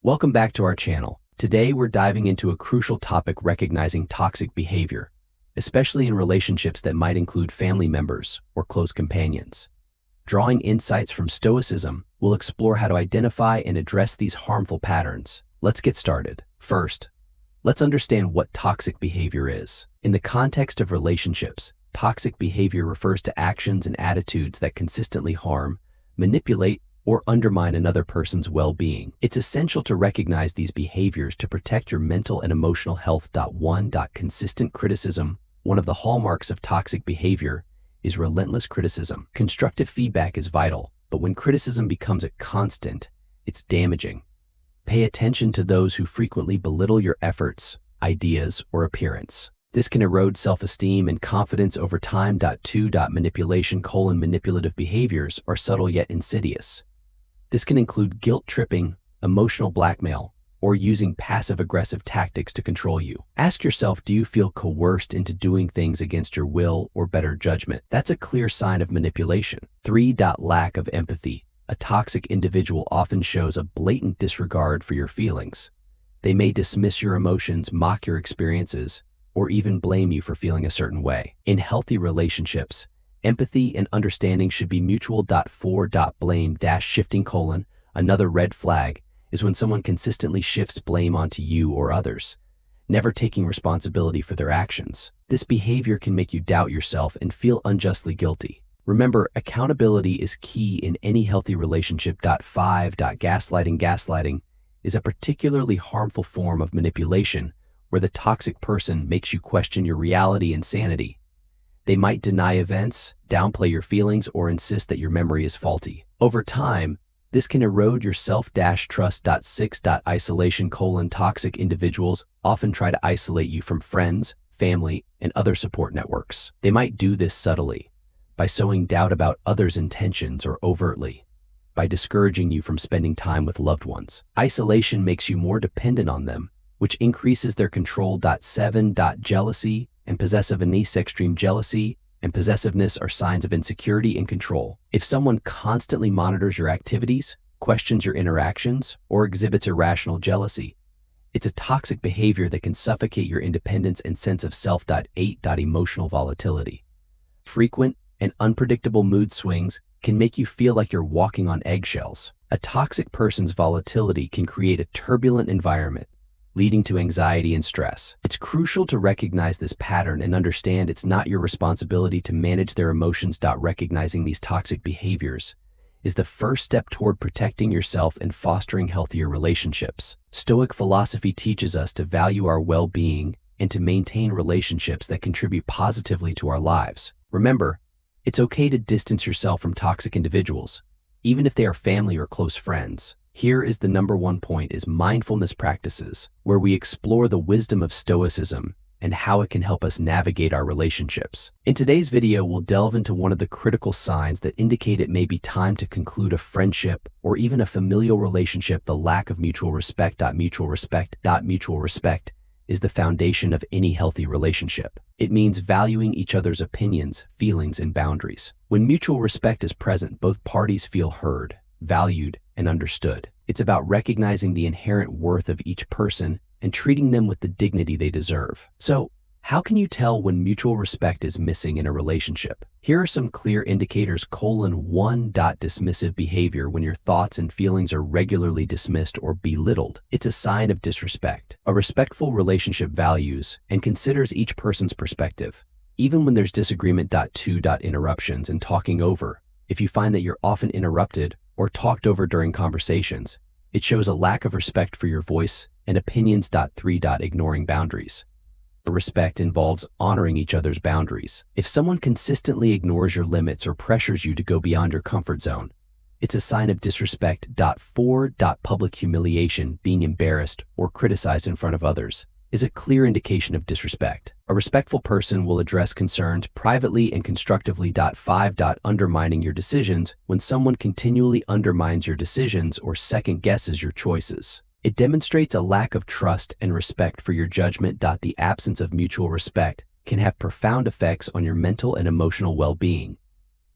Welcome back to our channel. Today we're diving into a crucial topic: recognizing toxic behavior, especially in relationships that might include family members or close companions. Drawing insights from Stoicism, we'll explore how to identify and address these harmful patterns. Let's get started. First, let's understand what toxic behavior is. In the context of relationships, toxic behavior refers to actions and attitudes that consistently harm, manipulate, or undermine another person's well-being. It's essential to recognize these behaviors to protect your mental and emotional health. Consistent criticism. One of the hallmarks of toxic behavior is relentless criticism. Constructive feedback is vital, but when criticism becomes a constant, it's damaging. Pay attention to those who frequently belittle your efforts, ideas, or appearance. This can erode self-esteem and confidence over time. Manipulation: manipulative behaviors are subtle yet insidious. This can include guilt tripping, emotional blackmail, or using passive-aggressive tactics to control you. Ask yourself, do you feel coerced into doing things against your will or better judgment? That's a clear sign of manipulation. 3. Lack of empathy. A toxic individual often shows a blatant disregard for your feelings. They may dismiss your emotions, mock your experiences, or even blame you for feeling a certain way. In healthy relationships, empathy and understanding should be mutual. 4. Blame shifting: another red flag is when someone consistently shifts blame onto you or others, never taking responsibility for their actions. This behavior can make you doubt yourself and feel unjustly guilty. Remember, accountability is key in any healthy relationship. 5. Gaslighting. Gaslighting is a particularly harmful form of manipulation where the toxic person makes you question your reality and sanity. They might deny events, downplay your feelings, or insist that your memory is faulty. Over time, this can erode your self-trust. 6. Isolation: toxic individuals often try to isolate you from friends, family, and other support networks. They might do this subtly, by sowing doubt about others' intentions, or overtly, by discouraging you from spending time with loved ones. Isolation makes you more dependent on them, which increases their control. 7. Jealousy and possessiveness. Extreme jealousy and possessiveness are signs of insecurity and control. If someone constantly monitors your activities, questions your interactions, or exhibits irrational jealousy, it's a toxic behavior that can suffocate your independence and sense of self. 8. Emotional volatility. Frequent and unpredictable mood swings can make you feel like you're walking on eggshells. A toxic person's volatility can create a turbulent environment, leading to anxiety and stress. It's crucial to recognize this pattern and understand it's not your responsibility to manage their emotions. Recognizing these toxic behaviors is the first step toward protecting yourself and fostering healthier relationships. Stoic philosophy teaches us to value our well-being and to maintain relationships that contribute positively to our lives. Remember, it's okay to distance yourself from toxic individuals, even if they are family or close friends. Here is the number one point: is mindfulness practices, where we explore the wisdom of Stoicism and how it can help us navigate our relationships. In today's video, we'll delve into one of the critical signs that indicate it may be time to conclude a friendship or even a familial relationship: the lack of mutual respect. Mutual respect is the foundation of any healthy relationship. It means valuing each other's opinions, feelings, and boundaries. When mutual respect is present, both parties feel heard, valued, and understood. It's about recognizing the inherent worth of each person and treating them with the dignity they deserve. So, how can you tell when mutual respect is missing in a relationship? Here are some clear indicators. 1. Dismissive behavior: when your thoughts and feelings are regularly dismissed or belittled, it's a sign of disrespect. A respectful relationship values and considers each person's perspective, even when there's disagreement. 2. Interruptions and talking over. If you find that you're often interrupted or talked over during conversations, it shows a lack of respect for your voice and opinions. 3. Ignoring boundaries. Respect involves honoring each other's boundaries. If someone consistently ignores your limits or pressures you to go beyond your comfort zone, it's a sign of disrespect. 4. Public humiliation: being embarrassed or criticized in front of others is a clear indication of disrespect. A respectful person will address concerns privately and constructively. 5. Undermining your decisions: when someone continually undermines your decisions or second guesses your choices, it demonstrates a lack of trust and respect for your judgment. The absence of mutual respect can have profound effects on your mental and emotional well-being.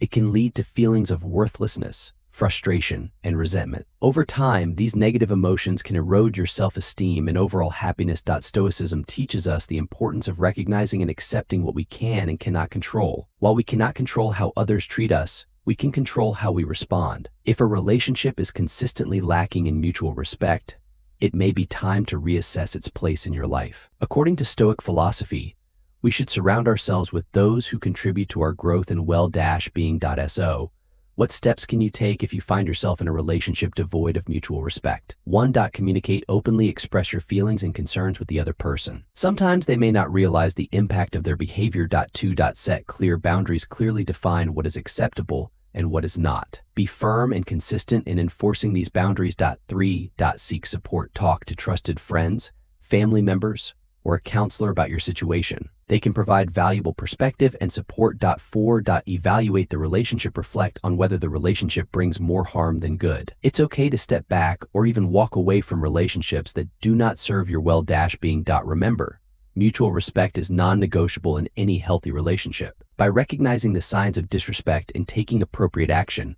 It can lead to feelings of worthlessness, frustration, and resentment. Over time, these negative emotions can erode your self-esteem and overall happiness. Stoicism teaches us the importance of recognizing and accepting what we can and cannot control. While we cannot control how others treat us, we can control how we respond. If a relationship is consistently lacking in mutual respect, it may be time to reassess its place in your life. According to Stoic philosophy, we should surround ourselves with those who contribute to our growth and well-being. So, what steps can you take if you find yourself in a relationship devoid of mutual respect? 1. Communicate openly, express your feelings and concerns with the other person. Sometimes they may not realize the impact of their behavior. 2. Set clear boundaries, clearly define what is acceptable and what is not. Be firm and consistent in enforcing these boundaries. 3. Seek support, talk to trusted friends, family members, or a counselor about your situation. They can provide valuable perspective and support. 4. Evaluate the relationship, reflect on whether the relationship brings more harm than good. It's okay to step back or even walk away from relationships that do not serve your well-being. Remember, mutual respect is non-negotiable in any healthy relationship. By recognizing the signs of disrespect and taking appropriate action,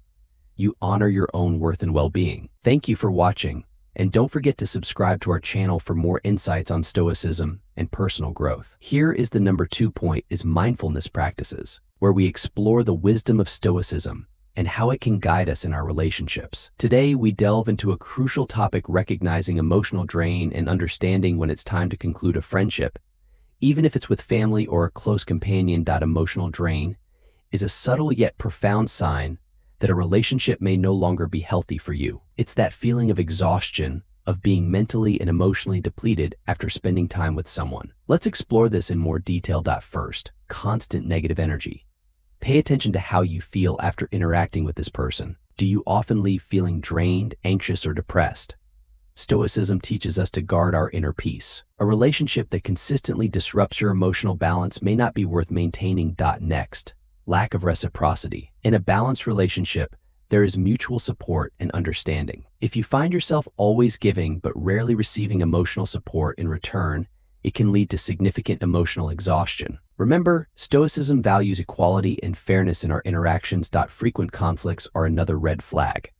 you honor your own worth and well-being. Thank you for watching, and don't forget to subscribe to our channel for more insights on Stoicism and personal growth. Here is the number 2 point is mindfulness practices, where we explore the wisdom of Stoicism and how it can guide us in our relationships. Today, we delve into a crucial topic, recognizing emotional drain and understanding when it's time to conclude a friendship, even if it's with family or a close companion. Emotional drain is a subtle yet profound sign that a relationship may no longer be healthy for you. It's that feeling of exhaustion, of being mentally and emotionally depleted after spending time with someone. Let's explore this in more detail. First, constant negative energy. Pay attention to how you feel after interacting with this person. Do you often leave feeling drained, anxious, or depressed? Stoicism teaches us to guard our inner peace. A relationship that consistently disrupts your emotional balance may not be worth maintaining. Next, lack of reciprocity. In a balanced relationship, there is mutual support and understanding. If you find yourself always giving but rarely receiving emotional support in return, it can lead to significant emotional exhaustion. Remember, Stoicism values equality and fairness in our interactions. Frequent conflicts are another red flag.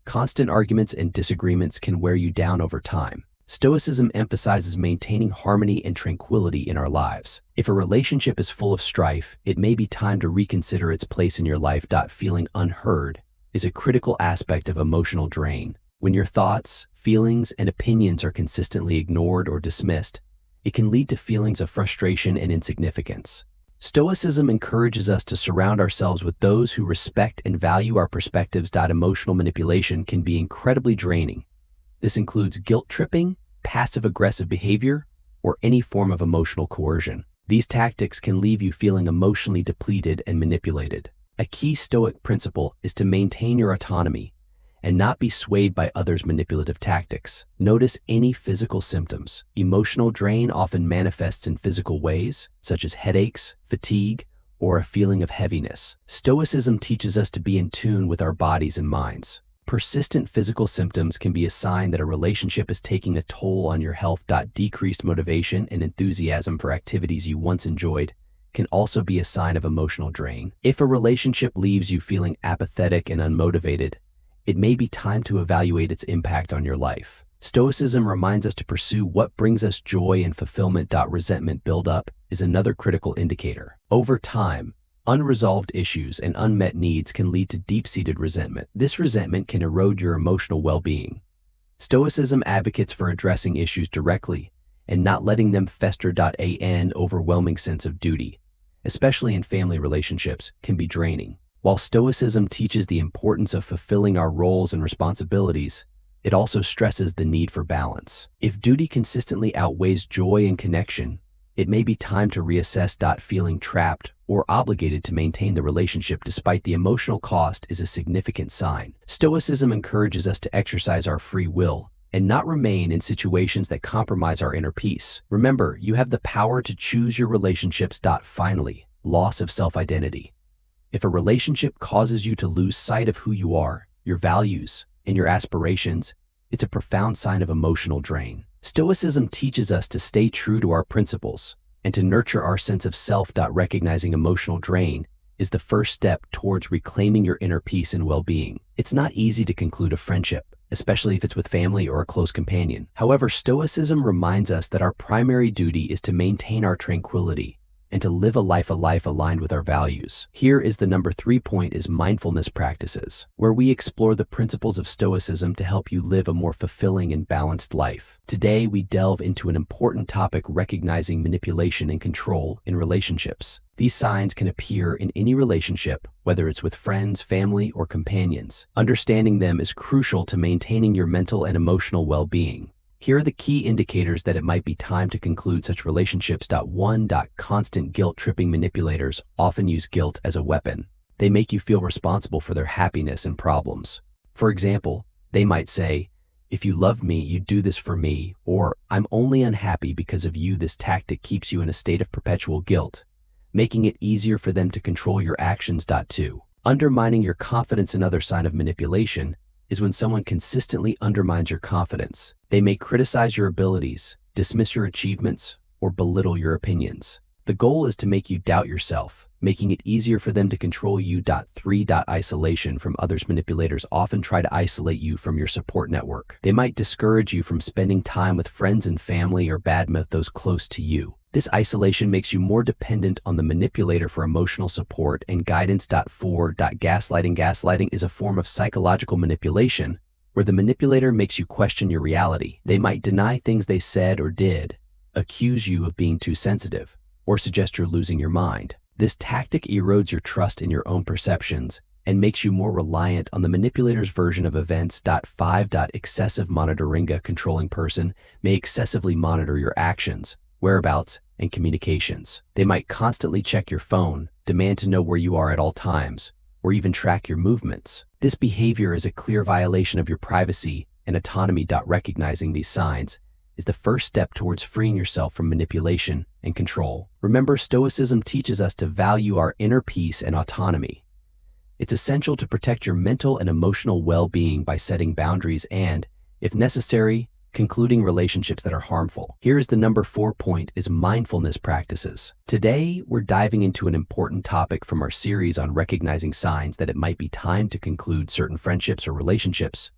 Constant arguments and disagreements can wear you down over time. Stoicism emphasizes maintaining harmony and tranquility in our lives. If a relationship is full of strife, it may be time to reconsider its place in your life. Feeling unheard is a critical aspect of emotional drain. When your thoughts, feelings, and opinions are consistently ignored or dismissed, it can lead to feelings of frustration and insignificance. Stoicism encourages us to surround ourselves with those who respect and value our perspectives. Emotional manipulation can be incredibly draining. This includes guilt tripping, passive-aggressive behavior, or any form of emotional coercion. These tactics can leave you feeling emotionally depleted and manipulated. A key Stoic principle is to maintain your autonomy and not be swayed by others' manipulative tactics. Notice any physical symptoms. Emotional drain often manifests in physical ways, such as headaches, fatigue, or a feeling of heaviness. Stoicism teaches us to be in tune with our bodies and minds. Persistent physical symptoms can be a sign that a relationship is taking a toll on your health. Decreased motivation and enthusiasm for activities you once enjoyed can also be a sign of emotional drain. If a relationship leaves you feeling apathetic and unmotivated, it may be time to evaluate its impact on your life. Stoicism reminds us to pursue what brings us joy and fulfillment. Resentment buildup is another critical indicator. Over time, unresolved issues and unmet needs can lead to deep-seated resentment. This resentment can erode your emotional well-being. Stoicism advocates for addressing issues directly and not letting them fester. An overwhelming sense of duty, especially in family relationships, can be draining. While Stoicism teaches the importance of fulfilling our roles and responsibilities, it also stresses the need for balance. If duty consistently outweighs joy and connection, it may be time to reassess. Feeling trapped or obligated to maintain the relationship despite the emotional cost is a significant sign. Stoicism encourages us to exercise our free will and not remain in situations that compromise our inner peace. Remember, you have the power to choose your relationships. Finally, loss of self-identity. If a relationship causes you to lose sight of who you are, your values, and your aspirations, it's a profound sign of emotional drain. Stoicism teaches us to stay true to our principles and to nurture our sense of self. Recognizing emotional drain is the first step towards reclaiming your inner peace and well-being. It's not easy to conclude a friendship, especially if it's with family or a close companion. However, Stoicism reminds us that our primary duty is to maintain our tranquility and to live a life aligned with our values. Here is the number 3 point is mindfulness practices, where we explore the principles of Stoicism to help you live a more fulfilling and balanced life. Today, we delve into an important topic, recognizing manipulation and control in relationships. These signs can appear in any relationship, whether it's with friends, family, or companions. Understanding them is crucial to maintaining your mental and emotional well-being. Here are the key indicators that it might be time to conclude such relationships. 1. Constant guilt-tripping manipulators often use guilt as a weapon. They make you feel responsible for their happiness and problems. For example, they might say, "If you love me, you'd do this for me," or "I'm only unhappy because of you." This tactic keeps you in a state of perpetual guilt, making it easier for them to control your actions. 2. Undermining your confidence. Another sign of manipulation is when someone consistently undermines your confidence. They may criticize your abilities, dismiss your achievements, or belittle your opinions. The goal is to make you doubt yourself, making it easier for them to control you. 3. Isolation from others. Manipulators often try to isolate you from your support network. They might discourage you from spending time with friends and family or badmouth those close to you. This isolation makes you more dependent on the manipulator for emotional support and guidance. 4. Gaslighting. Gaslighting is a form of psychological manipulation where the manipulator makes you question your reality. They might deny things they said or did, accuse you of being too sensitive, or suggest you're losing your mind. This tactic erodes your trust in your own perceptions and makes you more reliant on the manipulator's version of events. 5. Excessive monitoring. A controlling person may excessively monitor your actions, whereabouts, and communications. They might constantly check your phone, demand to know where you are at all times, or even track your movements. This behavior is a clear violation of your privacy and autonomy. Recognizing these signs is the first step towards freeing yourself from manipulation and control. Remember, Stoicism teaches us to value our inner peace and autonomy. It's essential to protect your mental and emotional well-being by setting boundaries and, if necessary, concluding relationships that are harmful. Here's the number 4 point is mindfulness practices. Today, we're diving into an important topic from our series on recognizing signs that it might be time to conclude certain friendships or relationships,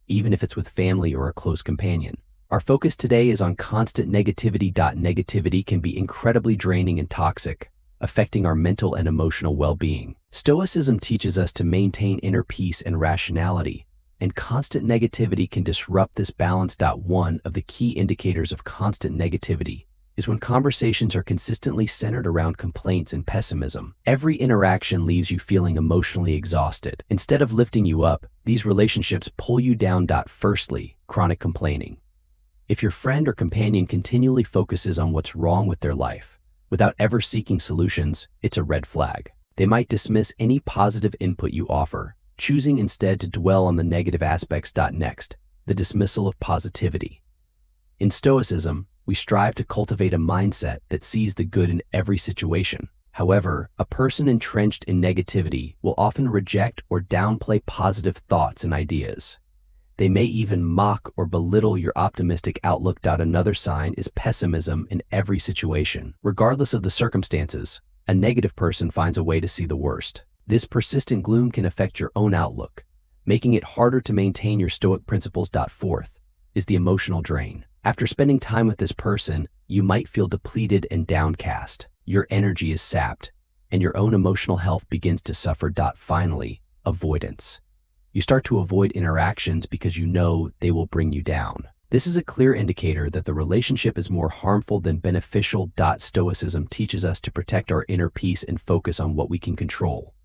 even if it's with family or a close companion. Our focus today is on constant negativity. Negativity can be incredibly draining and toxic, affecting our mental and emotional well-being. Stoicism teaches us to maintain inner peace and rationality, and constant negativity can disrupt this balance. 1 of the key indicators of constant negativity is when conversations are consistently centered around complaints and pessimism. Every interaction leaves you feeling emotionally exhausted. Instead of lifting you up, these relationships pull you down. Firstly, chronic complaining. If your friend or companion continually focuses on what's wrong with their life without ever seeking solutions, it's a red flag. They might dismiss any positive input you offer, choosing instead to dwell on the negative aspects. Next, the dismissal of positivity. In Stoicism, we strive to cultivate a mindset that sees the good in every situation. However, a person entrenched in negativity will often reject or downplay positive thoughts and ideas. They may even mock or belittle your optimistic outlook. Another sign is pessimism in every situation. Regardless of the circumstances, a negative person finds a way to see the worst. This persistent gloom can affect your own outlook, making it harder to maintain your Stoic principles. 4th is the emotional drain. After spending time with this person, you might feel depleted and downcast. Your energy is sapped, and your own emotional health begins to suffer. Finally, avoidance. You start to avoid interactions because you know they will bring you down. This is a clear indicator that the relationship is more harmful than beneficial. Stoicism teaches us to protect our inner peace and focus on what we can control.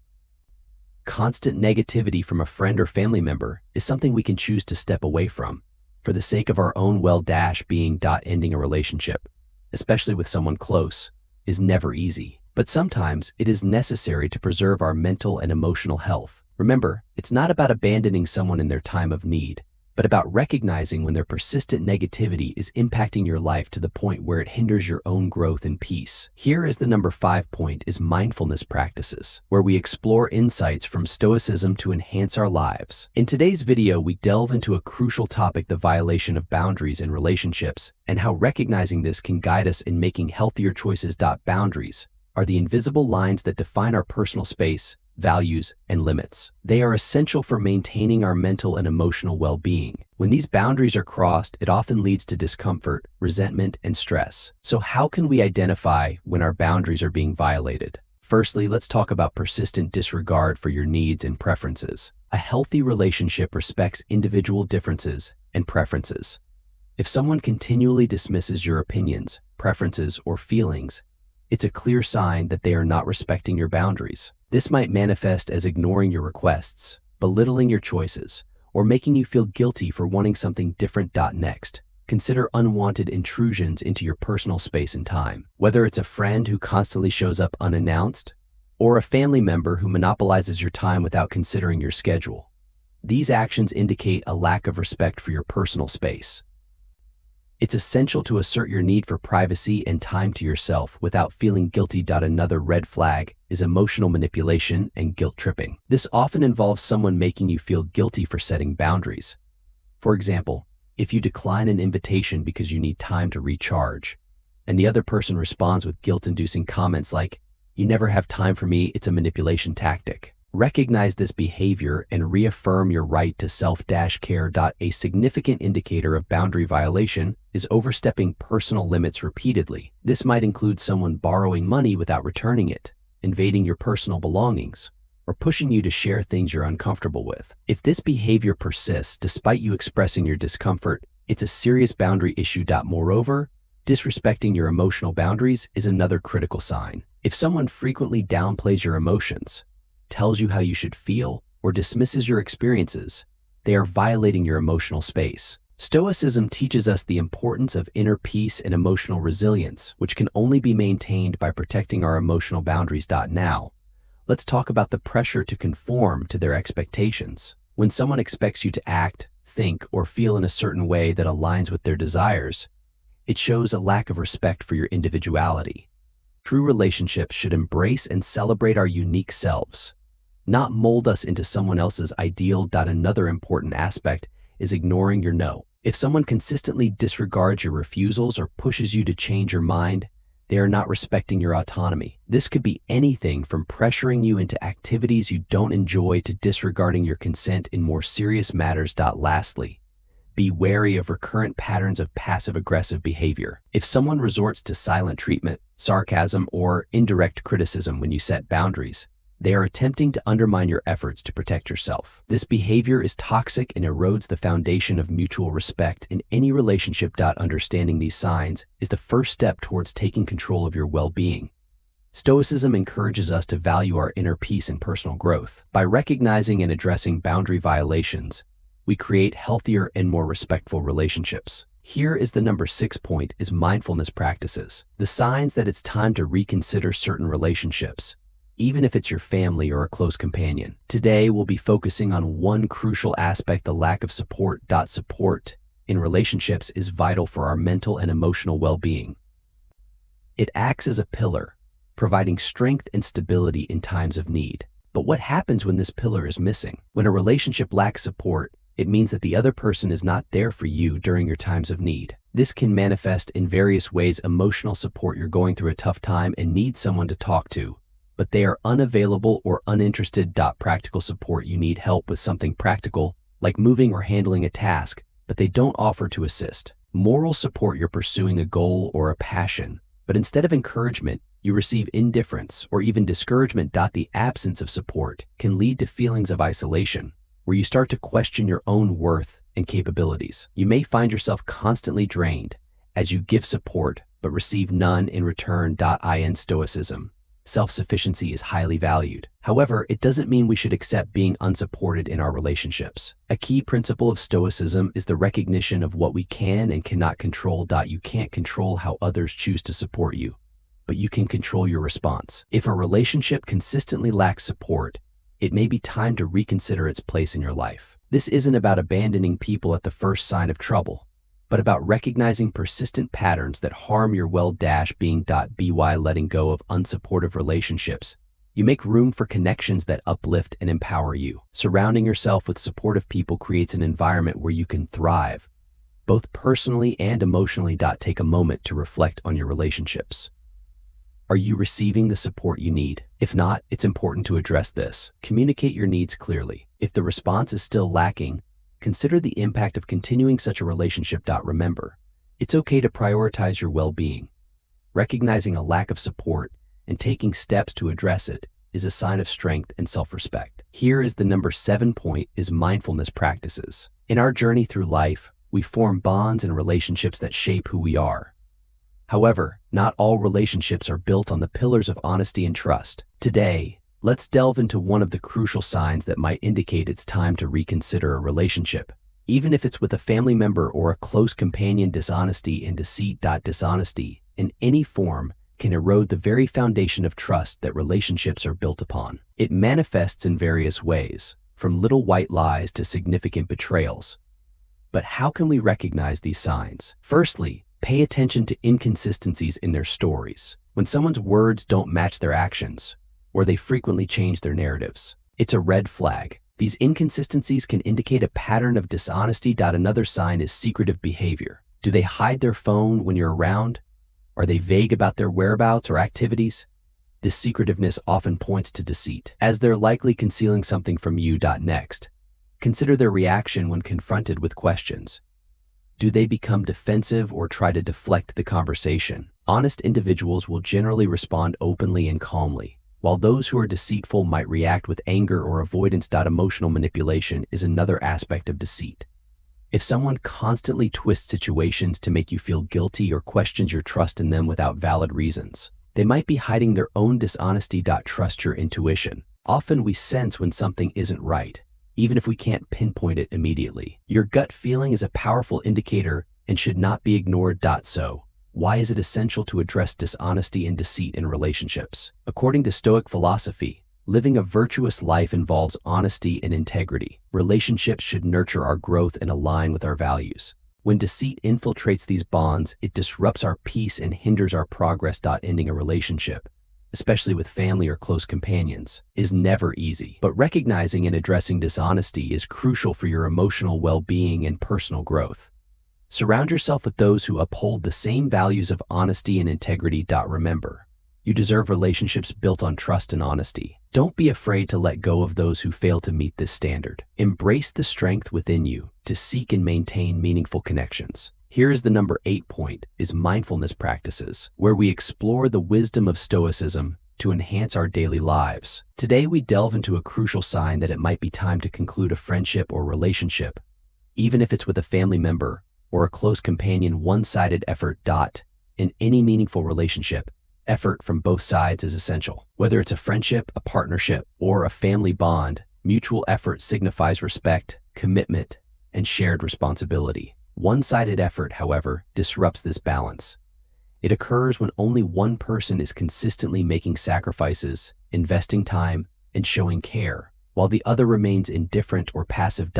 Constant negativity from a friend or family member is something we can choose to step away from for the sake of our own well-being. Ending a relationship, especially with someone close, is never easy, but sometimes it is necessary to preserve our mental and emotional health. Remember, it's not about abandoning someone in their time of need, but about recognizing when their persistent negativity is impacting your life to the point where it hinders your own growth and peace. Here is the number 5 point is mindfulness practices, where we explore insights from Stoicism to enhance our lives. In today's video, we delve into a crucial topic, the violation of boundaries in relationships, and how recognizing this can guide us in making healthier choices. Boundaries are the invisible lines that define our personal space, values, and limits. They are essential for maintaining our mental and emotional well-being. When these boundaries are crossed, it often leads to discomfort, resentment, and stress. So how can we identify when our boundaries are being violated? Firstly, let's talk about persistent disregard for your needs and preferences. A healthy relationship respects individual differences and preferences. If someone continually dismisses your opinions, preferences, or feelings, it's a clear sign that they are not respecting your boundaries. This might manifest as ignoring your requests, belittling your choices, or making you feel guilty for wanting something different. Next, consider unwanted intrusions into your personal space and time. Whether it's a friend who constantly shows up unannounced, or a family member who monopolizes your time without considering your schedule, these actions indicate a lack of respect for your personal space. It's essential to assert your need for privacy and time to yourself without feeling guilty. Another red flag is emotional manipulation and guilt tripping. This often involves someone making you feel guilty for setting boundaries. For example, if you decline an invitation because you need time to recharge, and the other person responds with guilt-inducing comments like, "You never have time for me," it's a manipulation tactic. Recognize this behavior and reaffirm your right to self-care. A significant indicator of boundary violation is overstepping personal limits repeatedly. This might include someone borrowing money without returning it, invading your personal belongings, or pushing you to share things you're uncomfortable with. If this behavior persists despite you expressing your discomfort, it's a serious boundary issue. Moreover, disrespecting your emotional boundaries is another critical sign. If someone frequently downplays your emotions, tells you how you should feel, or dismisses your experiences, they are violating your emotional space. Stoicism teaches us the importance of inner peace and emotional resilience, which can only be maintained by protecting our emotional boundaries. Now, let's talk about the pressure to conform to their expectations. When someone expects you to act, think, or feel in a certain way that aligns with their desires, it shows a lack of respect for your individuality. True relationships should embrace and celebrate our unique selves, not mold us into someone else's ideal. Another important aspect is ignoring your no. If someone consistently disregards your refusals or pushes you to change your mind, they are not respecting your autonomy. This could be anything from pressuring you into activities you don't enjoy to disregarding your consent in more serious matters. Lastly, be wary of recurrent patterns of passive-aggressive behavior. If someone resorts to silent treatment, sarcasm, or indirect criticism when you set boundaries, they are attempting to undermine your efforts to protect yourself. This behavior is toxic and erodes the foundation of mutual respect in any relationship. Understanding these signs is the first step towards taking control of your well-being. Stoicism encourages us to value our inner peace and personal growth. By recognizing and addressing boundary violations, we create healthier and more respectful relationships. Here is the number 6 point is mindfulness practices. The signs that it's time to reconsider certain relationships, even if it's your family or a close companion. Today, we'll be focusing on one crucial aspect: the lack of support. Support in relationships is vital for our mental and emotional well-being. It acts as a pillar, providing strength and stability in times of need. But what happens when this pillar is missing? When a relationship lacks support, it means that the other person is not there for you during your times of need. This can manifest in various ways: emotional support, you're going through a tough time and need someone to talk to, but they are unavailable or uninterested. Practical support, you need help with something practical, like moving or handling a task, but they don't offer to assist. Moral support, you're pursuing a goal or a passion, but instead of encouragement, you receive indifference or even discouragement. The absence of support can lead to feelings of isolation, where you start to question your own worth and capabilities. You may find yourself constantly drained as you give support but receive none in return. In Stoicism, self-sufficiency is highly valued. However, it doesn't mean we should accept being unsupported in our relationships. A key principle of Stoicism is the recognition of what we can and cannot control. You can't control how others choose to support you, but you can control your response. If a relationship consistently lacks support, it may be time to reconsider its place in your life. This isn't about abandoning people at the first sign of trouble, but about recognizing persistent patterns that harm your well-being. By letting go of unsupportive relationships, you make room for connections that uplift and empower you. Surrounding yourself with supportive people creates an environment where you can thrive, both personally and emotionally. Take a moment to reflect on your relationships. Are you receiving the support you need? If not, it's important to address this. Communicate your needs clearly. If the response is still lacking, consider the impact of continuing such a relationship. Remember, it's okay to prioritize your well-being. Recognizing a lack of support and taking steps to address it is a sign of strength and self-respect. Here is the number 7 point is mindfulness practices. In our journey through life, we form bonds and relationships that shape who we are. However, not all relationships are built on the pillars of honesty and trust. Today, let's delve into one of the crucial signs that might indicate it's time to reconsider a relationship. Even if it's with a family member or a close companion, dishonesty and deceit. Dishonesty, in any form, can erode the very foundation of trust that relationships are built upon. It manifests in various ways, from little white lies to significant betrayals. But how can we recognize these signs? Firstly, pay attention to inconsistencies in their stories. When someone's words don't match their actions, or they frequently change their narratives, it's a red flag. These inconsistencies can indicate a pattern of dishonesty. Another sign is secretive behavior. Do they hide their phone when you're around? Are they vague about their whereabouts or activities? This secretiveness often points to deceit, as they're likely concealing something from you. Next, consider their reaction when confronted with questions. Do they become defensive or try to deflect the conversation? Honest individuals will generally respond openly and calmly, while those who are deceitful might react with anger or avoidance. Emotional manipulation is another aspect of deceit. If someone constantly twists situations to make you feel guilty or questions your trust in them without valid reasons, they might be hiding their own dishonesty. Trust your intuition. Often we sense when something isn't right, even if we can't pinpoint it immediately. Your gut feeling is a powerful indicator and should not be ignored. So, why is it essential to address dishonesty and deceit in relationships? According to Stoic philosophy, living a virtuous life involves honesty and integrity. Relationships should nurture our growth and align with our values. When deceit infiltrates these bonds, it disrupts our peace and hinders our progress. Ending a relationship, especially with family or close companions, is never easy. But recognizing and addressing dishonesty is crucial for your emotional well-being and personal growth. Surround yourself with those who uphold the same values of honesty and integrity. Remember, you deserve relationships built on trust and honesty. Don't be afraid to let go of those who fail to meet this standard. Embrace the strength within you to seek and maintain meaningful connections. Here is the number 8 point is mindfulness practices, where we explore the wisdom of Stoicism to enhance our daily lives. Today we delve into a crucial sign that it might be time to conclude a friendship or relationship, even if it's with a family member or a close companion. One-sided effort. In any meaningful relationship, effort from both sides is essential. Whether it's a friendship, a partnership, or a family bond, mutual effort signifies respect, commitment, and shared responsibility. One-sided effort, however, disrupts this balance. It occurs when only one person is consistently making sacrifices, investing time, and showing care, while the other remains indifferent or passive.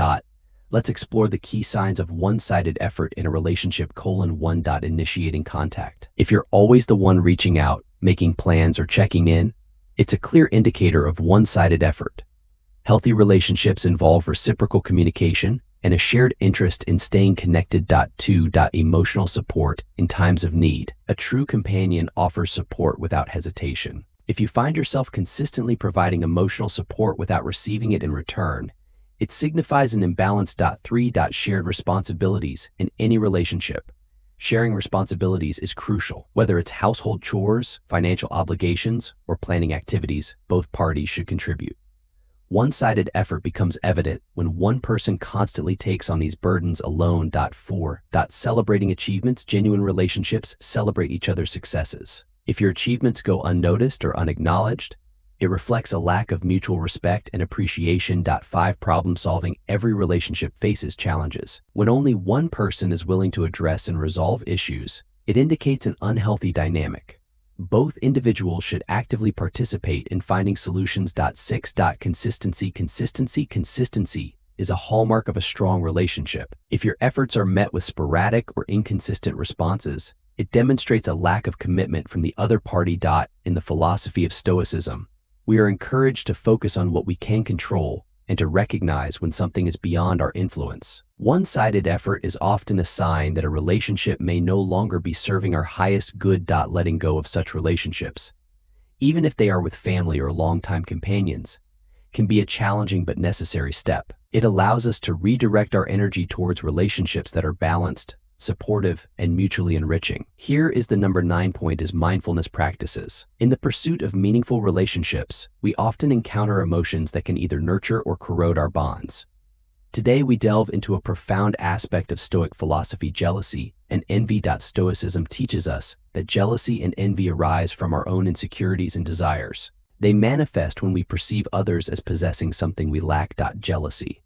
Let's explore the key signs of one-sided effort in a relationship. 1. Initiating contact. If you're always the one reaching out, making plans, or checking in, it's a clear indicator of one-sided effort. Healthy relationships involve reciprocal communication and a shared interest in staying connected. 2. Emotional support in times of need. A true companion offers support without hesitation. If you find yourself consistently providing emotional support without receiving it in return, it signifies an imbalance. 3. Shared responsibilities in any relationship. Sharing responsibilities is crucial. Whether it's household chores, financial obligations, or planning activities, both parties should contribute. One-sided effort becomes evident when one person constantly takes on these burdens alone. 4. Celebrating achievements. Genuine relationships celebrate each other's successes. If your achievements go unnoticed or unacknowledged, it reflects a lack of mutual respect and appreciation. 5. Problem solving. Every relationship faces challenges. When only one person is willing to address and resolve issues, it indicates an unhealthy dynamic. Both individuals should actively participate in finding solutions. 6. Consistency. Consistency is a hallmark of a strong relationship. If your efforts are met with sporadic or inconsistent responses, it demonstrates a lack of commitment from the other party. In the philosophy of Stoicism, we are encouraged to focus on what we can control and to recognize when something is beyond our influence. One-sided effort is often a sign that a relationship may no longer be serving our highest good. Letting go of such relationships even if they are with family or longtime companions, can be a challenging but necessary step. It allows us to redirect our energy towards relationships that are balanced, supportive, and mutually enriching. Here is the number 9 point is mindfulness practices. In the pursuit of meaningful relationships, we often encounter emotions that can either nurture or corrode our bonds. Today we delve into a profound aspect of Stoic philosophy, jealousy and envy. Stoicism teaches us that jealousy and envy arise from our own insecurities and desires. They manifest when we perceive others as possessing something we lack. Jealousy,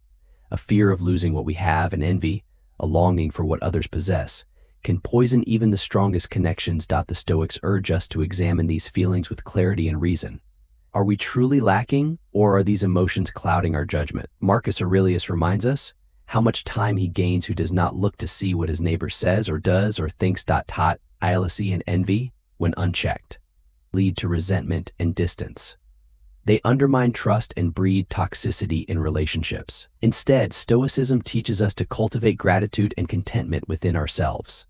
a fear of losing what we have, and envy, a longing for what others possess, can poison even the strongest connections. The Stoics urge us to examine these feelings with clarity and reason. Are we truly lacking, or are these emotions clouding our judgment? Marcus Aurelius reminds us how much time he gains who does not look to see what his neighbor says or does or thinks. Jealousy and envy, when unchecked, lead to resentment and distance. They undermine trust and breed toxicity in relationships. Instead, Stoicism teaches us to cultivate gratitude and contentment within ourselves,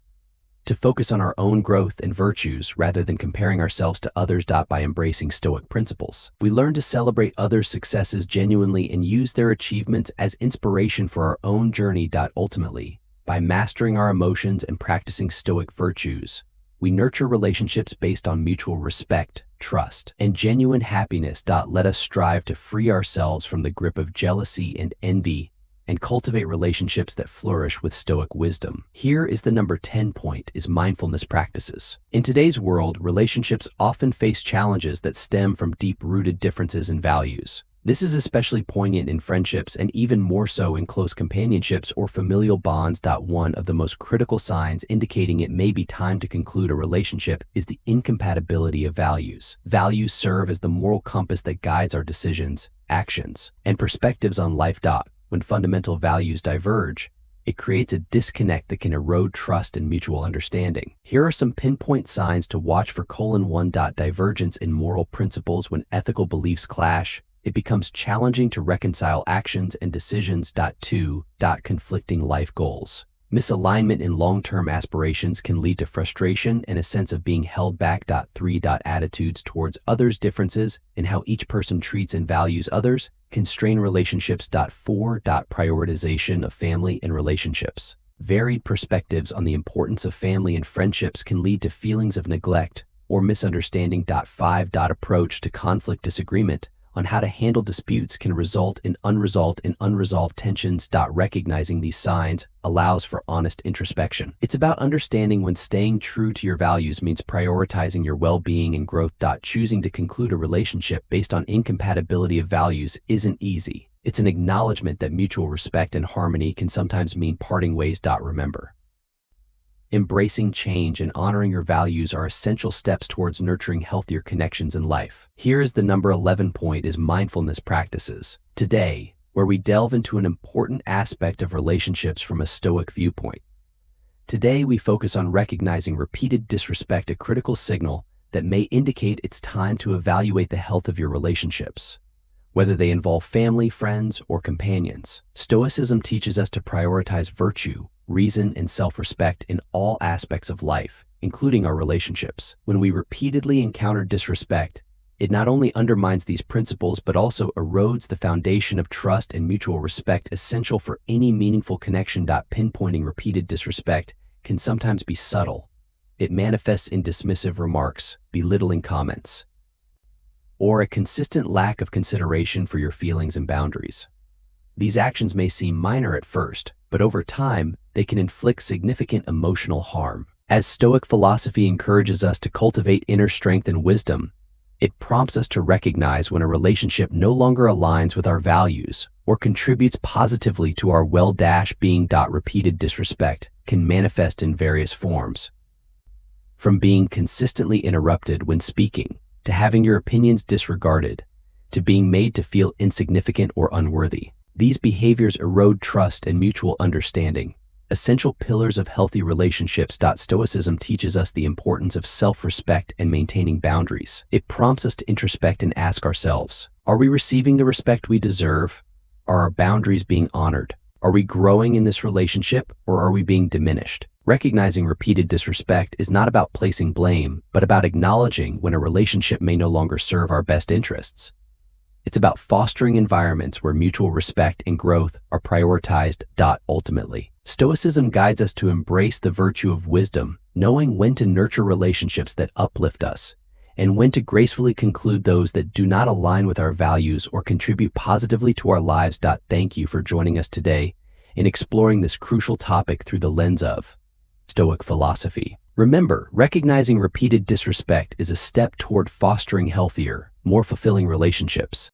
to focus on our own growth and virtues rather than comparing ourselves to others. By embracing Stoic principles, we learn to celebrate others' successes genuinely and use their achievements as inspiration for our own journey. Ultimately, by mastering our emotions and practicing Stoic virtues, we nurture relationships based on mutual respect, trust, and genuine happiness. Let us strive to free ourselves from the grip of jealousy and envy and cultivate relationships that flourish with Stoic wisdom. Here is the number 10 point is mindfulness practices. In today's world, relationships often face challenges that stem from deep-rooted differences in values. This is especially poignant in friendships and even more so in close companionships or familial bonds. One of the most critical signs indicating it may be time to conclude a relationship is the incompatibility of values. Values serve as the moral compass that guides our decisions, actions, and perspectives on life. When fundamental values diverge, it creates a disconnect that can erode trust and mutual understanding. Here are some pinpoint signs to watch for. 1. Divergence in moral principles. When ethical beliefs clash, it becomes challenging to reconcile actions and decisions. 2. Conflicting life goals. Misalignment in long-term aspirations can lead to frustration and a sense of being held back. 3. Attitudes towards others. Differences in how each person treats and values others can strain relationships. 4. Prioritization of family and relationships. Varied perspectives on the importance of family and friendships can lead to feelings of neglect or misunderstanding. 5. Approach to conflict. Disagreement on how to handle disputes can result in unresolved tensions. Recognizing these signs allows for honest introspection. It's about understanding when staying true to your values means prioritizing your well-being and growth. Choosing to conclude a relationship based on incompatibility of values isn't easy. It's an acknowledgement that mutual respect and harmony can sometimes mean parting ways. Remember, embracing change and honoring your values are essential steps towards nurturing healthier connections in life. Here is the number 11 point is mindfulness practices. Today, where we delve into an important aspect of relationships from a Stoic viewpoint. Today, we focus on recognizing repeated disrespect, a critical signal that may indicate it's time to evaluate the health of your relationships, whether they involve family, friends, or companions. Stoicism teaches us to prioritize virtue, reason, and self-respect in all aspects of life, including our relationships. When we repeatedly encounter disrespect, it not only undermines these principles but also erodes the foundation of trust and mutual respect essential for any meaningful connection. Pinpointing repeated disrespect can sometimes be subtle. It manifests in dismissive remarks, belittling comments, or a consistent lack of consideration for your feelings and boundaries. These actions may seem minor at first, but over time, they can inflict significant emotional harm. As Stoic philosophy encourages us to cultivate inner strength and wisdom, it prompts us to recognize when a relationship no longer aligns with our values or contributes positively to our well-being. Repeated disrespect can manifest in various forms, from being consistently interrupted when speaking, to having your opinions disregarded, to being made to feel insignificant or unworthy. These behaviors erode trust and mutual understanding, essential pillars of healthy relationships. Stoicism teaches us the importance of self-respect and maintaining boundaries. It prompts us to introspect and ask ourselves, are we receiving the respect we deserve? Are our boundaries being honored? Are we growing in this relationship, or are we being diminished? Recognizing repeated disrespect is not about placing blame, but about acknowledging when a relationship may no longer serve our best interests. It's about fostering environments where mutual respect and growth are prioritized. Ultimately, Stoicism guides us to embrace the virtue of wisdom, knowing when to nurture relationships that uplift us, and when to gracefully conclude those that do not align with our values or contribute positively to our lives. Thank you for joining us today in exploring this crucial topic through the lens of Stoic philosophy. Remember, recognizing repeated disrespect is a step toward fostering healthier, more fulfilling relationships.